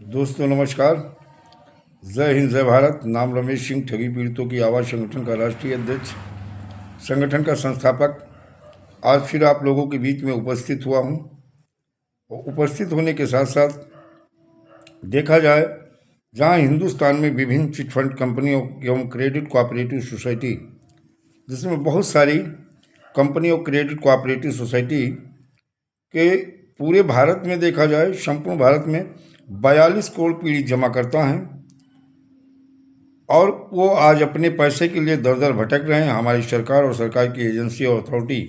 दोस्तों नमस्कार। जय हिंद जय भारत। नाम रमेश सिंह, ठगी पीड़ितों की आवाज़ संगठन का राष्ट्रीय अध्यक्ष, संगठन का संस्थापक। आज फिर आप लोगों के बीच में उपस्थित हुआ हूँ। और उपस्थित होने के साथ साथ देखा जाए, जहाँ हिंदुस्तान में विभिन्न चिटफंड कंपनियों एवं क्रेडिट कोऑपरेटिव सोसाइटी, जिसमें बहुत सारी कंपनियों क्रेडिट कोऑपरेटिव सोसाइटी के पूरे भारत में देखा जाए, संपूर्ण भारत में 42 करोड़ पीड़ित जमा करता हैं और वो आज अपने पैसे के लिए दर दर भटक रहे हैं। हमारी सरकार और सरकार की एजेंसी और अथॉरिटी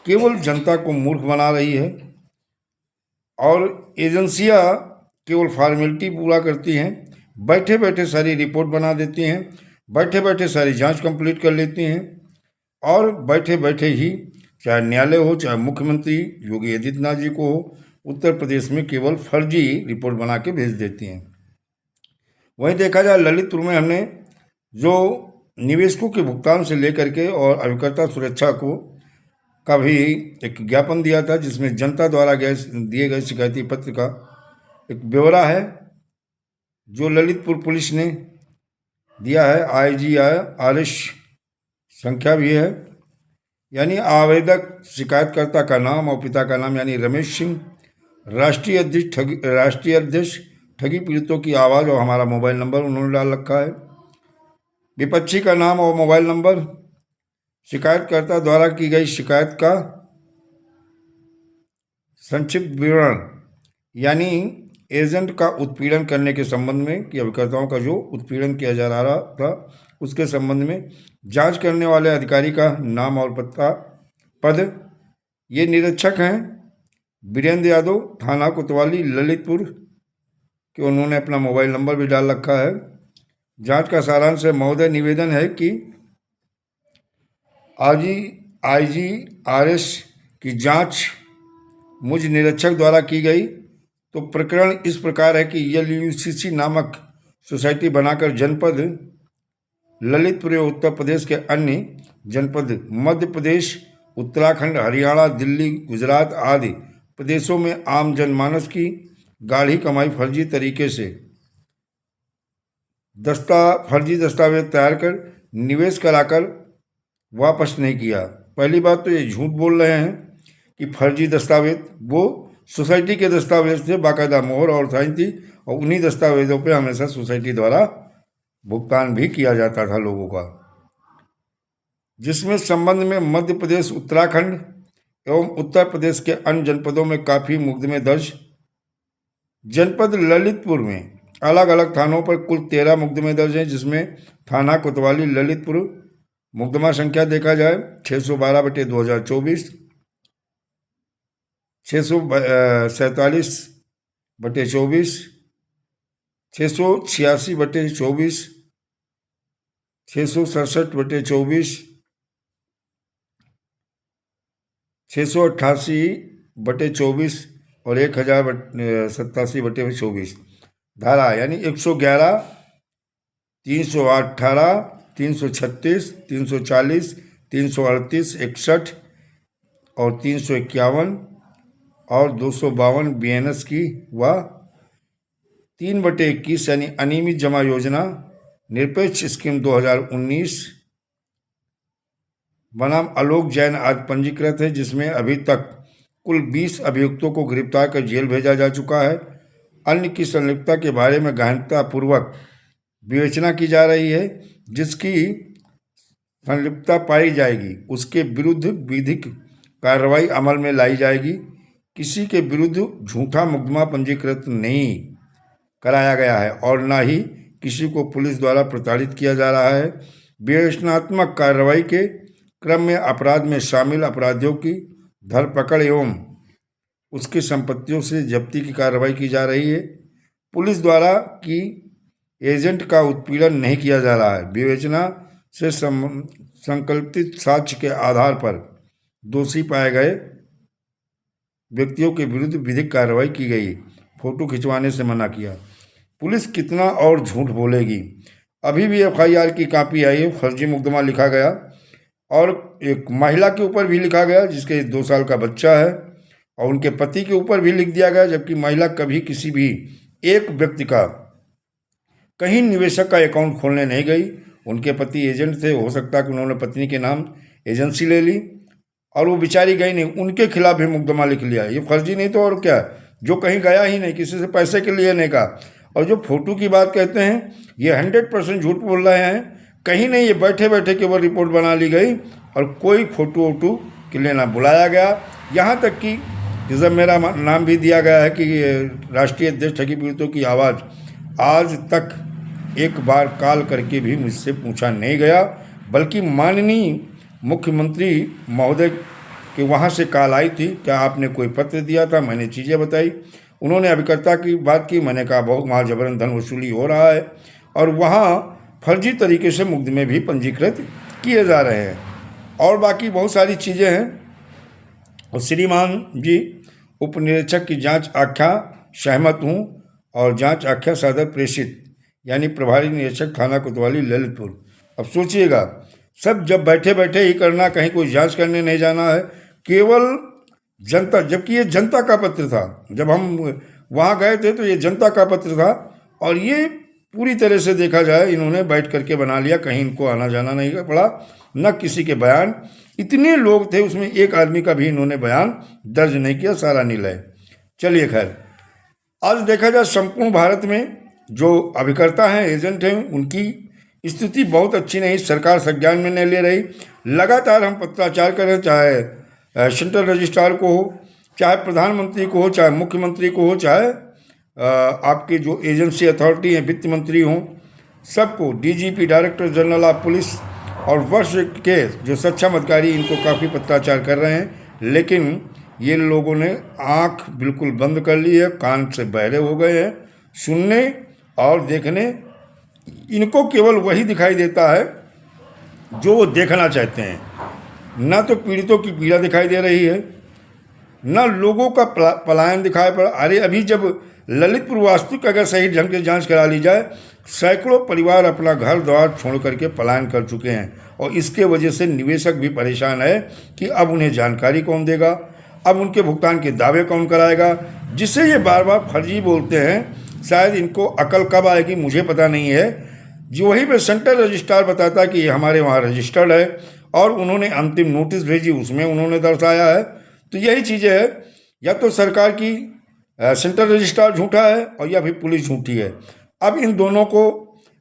केवल जनता को मूर्ख बना रही है और एजेंसियां केवल फॉर्मेलिटी पूरा करती हैं, बैठे बैठे सारी रिपोर्ट बना देती हैं, बैठे बैठे सारी जांच कंप्लीट कर लेती हैं और बैठे बैठे ही, चाहे न्यायालय हो चाहे मुख्यमंत्री योगी आदित्यनाथ जी को हो, उत्तर प्रदेश में केवल फर्जी रिपोर्ट बना के भेज देती हैं। वहीं देखा जाए, ललितपुर में हमने जो निवेशकों के भुगतान से लेकर के और अभिकर्ता सुरक्षा को का भी एक ज्ञापन दिया था, जिसमें जनता द्वारा दिए गए शिकायती पत्र का एक ब्यौरा है जो ललितपुर पुलिस ने दिया है। IGRS संख्या भी है, यानी आवेदक शिकायतकर्ता का नाम और पिता का नाम यानी रमेश सिंह, राष्ट्रीय अध्यक्ष ठगी पीड़ितों की आवाज़ और हमारा मोबाइल नंबर उन्होंने डाल रखा है। विपक्षी का नाम और मोबाइल नंबर, शिकायतकर्ता द्वारा की गई शिकायत का संक्षिप्त विवरण, यानी एजेंट का उत्पीड़न करने के संबंध में कि अभिकर्ताओं का जो उत्पीड़न किया जा रहा था उसके संबंध में जांच करने वाले अधिकारी का नाम और पद। ये निरीक्षक हैं वीरेंद्र यादव, थाना कोतवाली, ललितपुर कि उन्होंने अपना मोबाइल नंबर भी डाल रखा है। जांच का सारांश है, महोदय निवेदन है कि IGRS की जांच मुझ निरीक्षक द्वारा की गई। तो प्रकरण इस प्रकार है कि LUCC नामक सोसाइटी बनाकर जनपद ललितपुर उत्तर प्रदेश के अन्य जनपद मध्य प्रदेश, उत्तराखंड, हरियाणा, दिल्ली, गुजरात आदि प्रदेशों में आम जनमानस की गाढ़ी कमाई फर्जी तरीके से फर्जी दस्तावेज तैयार कर निवेश कराकर वापस नहीं किया। पहली बात तो ये झूठ बोल रहे हैं कि फर्जी दस्तावेज, वो सोसाइटी के दस्तावेज थे, बाकायदा मोहर और साइन थी और उन्हीं दस्तावेजों पे हमेशा सोसाइटी द्वारा भुगतान भी किया जाता था लोगों का, जिसमें संबंध में मध्य प्रदेश, उत्तराखंड एवं उत्तर प्रदेश के अन्य जनपदों में काफ़ी मुकदमे दर्ज। जनपद ललितपुर में अलग अलग थानों पर कुल 13 मुकदमे दर्ज हैं, जिसमें थाना कोतवाली ललितपुर मुकदमा संख्या देखा जाए 612/2024, 647/24, 686/24, 667/24, 688/24 और 1087/24 धारा, यानी 111, 318, 336, 340, 338, 61 और 351 और 252 BNS की व 3/21 यानी अनियमित जमा योजना निरपेक्ष स्कीम 2019 बनाम आलोक जैन आज पंजीकृत है, जिसमें अभी तक कुल 20 अभियुक्तों को गिरफ्तार कर जेल भेजा जा चुका है। अन्य की संलिप्तता के बारे में गहनतापूर्वक विवेचना की जा रही है। जिसकी संलिप्तता पाई जाएगी उसके विरुद्ध विधिक कार्रवाई अमल में लाई जाएगी। किसी के विरुद्ध झूठा मुकदमा पंजीकृत नहीं कराया गया है और न ही किसी को पुलिस द्वारा प्रताड़ित किया जा रहा है। विवेचनात्मक कार्रवाई के क्रम में अपराध में शामिल अपराधियों की धरपकड़ एवं उसकी संपत्तियों से जब्ती की कार्रवाई की जा रही है। पुलिस द्वारा की एजेंट का उत्पीड़न नहीं किया जा रहा है। विवेचना से संकल्पित साक्ष्य के आधार पर दोषी पाए गए व्यक्तियों के विरुद्ध विधिक कार्रवाई की गई। फोटो खिंचवाने से मना किया। पुलिस कितना और झूठ बोलेगी। अभी भी FIR की कॉपी आई है, फर्जी मुकदमा लिखा गया और एक महिला के ऊपर भी लिखा गया जिसके 2 साल का बच्चा है और उनके पति के ऊपर भी लिख दिया गया, जबकि महिला कभी किसी भी एक व्यक्ति का कहीं निवेशक का अकाउंट खोलने नहीं गई। उनके पति एजेंट थे, हो सकता है कि उन्होंने पत्नी के नाम एजेंसी ले ली और वो बेचारी गई नहीं, उनके खिलाफ भी मुकदमा लिख लिया। ये फर्जी नहीं तो और क्या, जो कहीं गया ही नहीं, किसी से पैसे के लिए नहीं कहा। और जो फोटो की बात कहते हैं, ये 100% झूठ बोल रहे हैं, कहीं नहीं, ये बैठे बैठे केवल रिपोर्ट बना ली गई और कोई फोटो वोटो के लिए ना बुलाया गया। यहाँ तक कि जब मेरा नाम भी दिया गया है कि राष्ट्रीय अध्यक्ष ठगी पीड़ितों की आवाज़, आज तक एक बार कॉल करके भी मुझसे पूछा नहीं गया, बल्कि माननीय मुख्यमंत्री महोदय के वहाँ से कॉल आई थी, क्या आपने कोई पत्र दिया था, मैंने चीज़ें बताई। उन्होंने अभिकर्ता की बात की, मैंने कहा बहुत वहाँ जबरन धन वसूली हो रहा है और वहाँ फर्जी तरीके से मुकदमे भी पंजीकृत किए जा रहे हैं और बाकी बहुत सारी चीज़ें हैं। और श्रीमान जी उप निरीक्षक की जांच आख्या सहमत हूँ और जांच आख्या सदर प्रेषित, यानी प्रभारी निरीक्षक थाना कोतवाली ललितपुर। अब सोचिएगा, सब जब बैठे बैठे ही करना, कहीं कोई जांच करने नहीं जाना है, केवल जनता, जबकि ये जनता का पत्र था। जब हम वहाँ गए थे तो ये जनता का पत्र था और ये पूरी तरह से देखा जाए इन्होंने बैठ करके बना लिया, कहीं इनको आना जाना नहीं पड़ा, न किसी के बयान। इतने लोग थे, उसमें एक आदमी का भी इन्होंने बयान दर्ज नहीं किया, सारा निलय। चलिए खैर, आज देखा जाए संपूर्ण भारत में जो अभिकर्ता हैं, एजेंट हैं, उनकी स्थिति बहुत अच्छी नहीं, सरकार संज्ञान में नहीं ले रही। लगातार हम पत्राचार करें, चाहे सेंट्रल रजिस्ट्रार को हो, चाहे प्रधानमंत्री को हो, चाहे मुख्यमंत्री को हो, चाहे आपके जो एजेंसी अथॉरिटी हैं, वित्त मंत्री हों, सबको, DGP, director general of police और वर्ष के जो सक्षम अधिकारी, इनको काफ़ी पत्राचार कर रहे हैं, लेकिन ये लोगों ने आँख बिल्कुल बंद कर ली है, कान से बहरे हो गए हैं सुनने और देखने। इनको केवल वही दिखाई देता है जो वो देखना चाहते हैं, ना तो पीड़ितों की पीड़ा दिखाई दे रही है, ना लोगों का पलायन दिखाई पड़ा। अरे अभी जब ललितपुर वास्तु अगर सही ढंग से जांच करा ली जाए, सैकड़ों परिवार अपना घर द्वार छोड़ करके पलायन कर चुके हैं और इसके वजह से निवेशक भी परेशान है कि अब उन्हें जानकारी कौन देगा, अब उनके भुगतान के दावे कौन कराएगा, जिससे ये बार बार फर्जी बोलते हैं। शायद इनको अकल कब आएगी मुझे पता नहीं है। जो वहीं पर सेंट्रल रजिस्ट्रार बताता कि ये हमारे वहाँ रजिस्टर्ड है और उन्होंने अंतिम नोटिस भेजी, उसमें उन्होंने दर्शाया है। तो यही चीज़ें है, या तो सरकार की सेंट्रल रजिस्ट्रार झूठा है और या फिर पुलिस झूठी है। अब इन दोनों को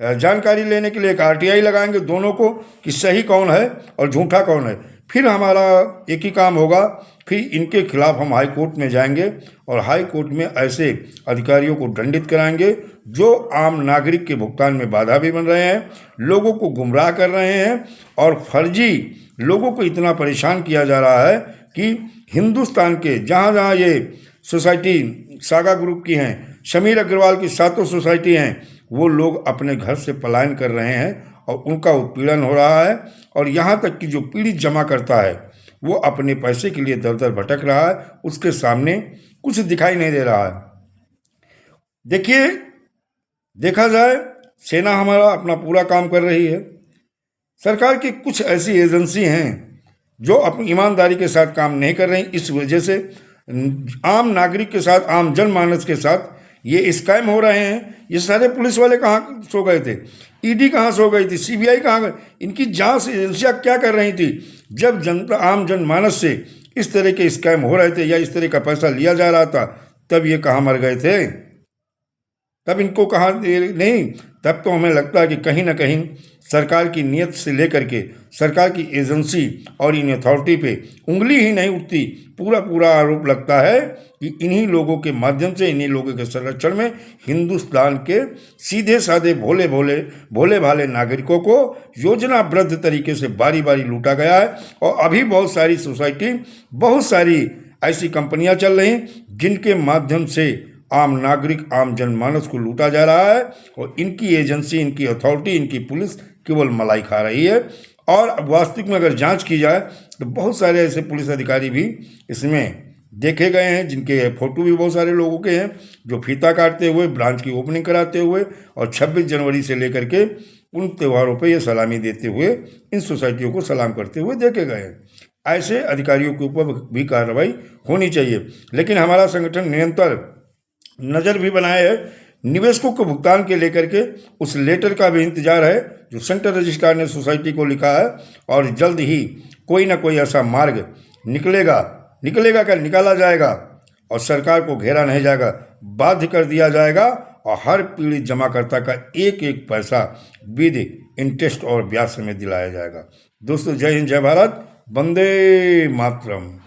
जानकारी लेने के लिए एक RTI लगाएंगे दोनों को कि सही कौन है और झूठा कौन है। फिर हमारा एक ही काम होगा, फिर इनके खिलाफ हम हाई कोर्ट में जाएंगे और हाई कोर्ट में ऐसे अधिकारियों को दंडित कराएंगे जो आम नागरिक के भुगतान में बाधा भी बन रहे हैं, लोगों को गुमराह कर रहे हैं और फर्जी लोगों को इतना परेशान किया जा रहा है कि हिंदुस्तान के जहाँ जहाँ ये सोसाइटी सागा ग्रुप की हैं, शमीर अग्रवाल की 7 सोसाइटी हैं, वो लोग अपने घर से पलायन कर रहे हैं और उनका उत्पीड़न हो रहा है। और यहाँ तक कि जो पीड़ित जमा करता है वो अपने पैसे के लिए दर दर भटक रहा है, उसके सामने कुछ दिखाई नहीं दे रहा है। देखिए, देखा जाए सेना हमारा अपना पूरा काम कर रही है, सरकार की कुछ ऐसी एजेंसी हैं जो अपनी ईमानदारी के साथ काम नहीं कर रही। इस वजह से आम नागरिक के साथ, आम जनमानस के साथ ये स्कैम हो रहे हैं। ये सारे पुलिस वाले कहाँ सो गए थे, ईडी कहाँ सो गई थी, CBI कहाँ गई, इनकी जांच एजेंसियाँ क्या कर रही थी जब जनता, आम जनमानस से इस तरह के स्कैम हो रहे थे या इस तरह का पैसा लिया जा रहा था, तब ये कहाँ मर गए थे, तब इनको कहाँ नहीं। तब तो हमें लगता है कि कहीं ना कहीं सरकार की नीयत से लेकर के सरकार की एजेंसी और इन अथॉरिटी पे उंगली ही नहीं उठती। पूरा पूरा आरोप लगता है कि इन्हीं लोगों के माध्यम से, इन्हीं लोगों के संरक्षण में हिंदुस्तान के सीधे साधे भोले भाले नागरिकों को योजनाबद्ध तरीके से बारी बारी लूटा गया है। और अभी बहुत सारी सोसाइटी, बहुत सारी ऐसी कंपनियां चल रही जिनके माध्यम से आम नागरिक, आम जनमानस को लूटा जा रहा है और इनकी एजेंसी, इनकी अथॉरिटी, इनकी पुलिस केवल मलाई खा रही है। और वास्तविक में अगर जांच की जाए तो बहुत सारे ऐसे पुलिस अधिकारी भी इसमें देखे गए हैं जिनके फोटो भी बहुत सारे लोगों के हैं जो फीता काटते हुए, ब्रांच की ओपनिंग कराते हुए और 26 जनवरी से लेकर के उन त्योहारों पर यह सलामी देते हुए इन सोसाइटियों को सलाम करते हुए देखे गए हैं। ऐसे अधिकारियों के ऊपर भी कार्रवाई होनी चाहिए। लेकिन हमारा संगठन निरंतर नज़र भी बनाए है निवेशकों को भुगतान के लेकर के उस लेटर का भी इंतजार है जो सेंट्रल रजिस्ट्रार ने सोसाइटी को लिखा है, और जल्द ही कोई ना कोई ऐसा मार्ग निकलेगा क्या, निकाला जाएगा और सरकार को घेरा नहीं जाएगा, बाध्य कर दिया जाएगा और हर पीड़ित जमाकर्ता का एक एक पैसा विद इंटरेस्ट और ब्याज समेत दिलाया जाएगा। दोस्तों, जय हिंद, जय भारत, वंदे मातरम।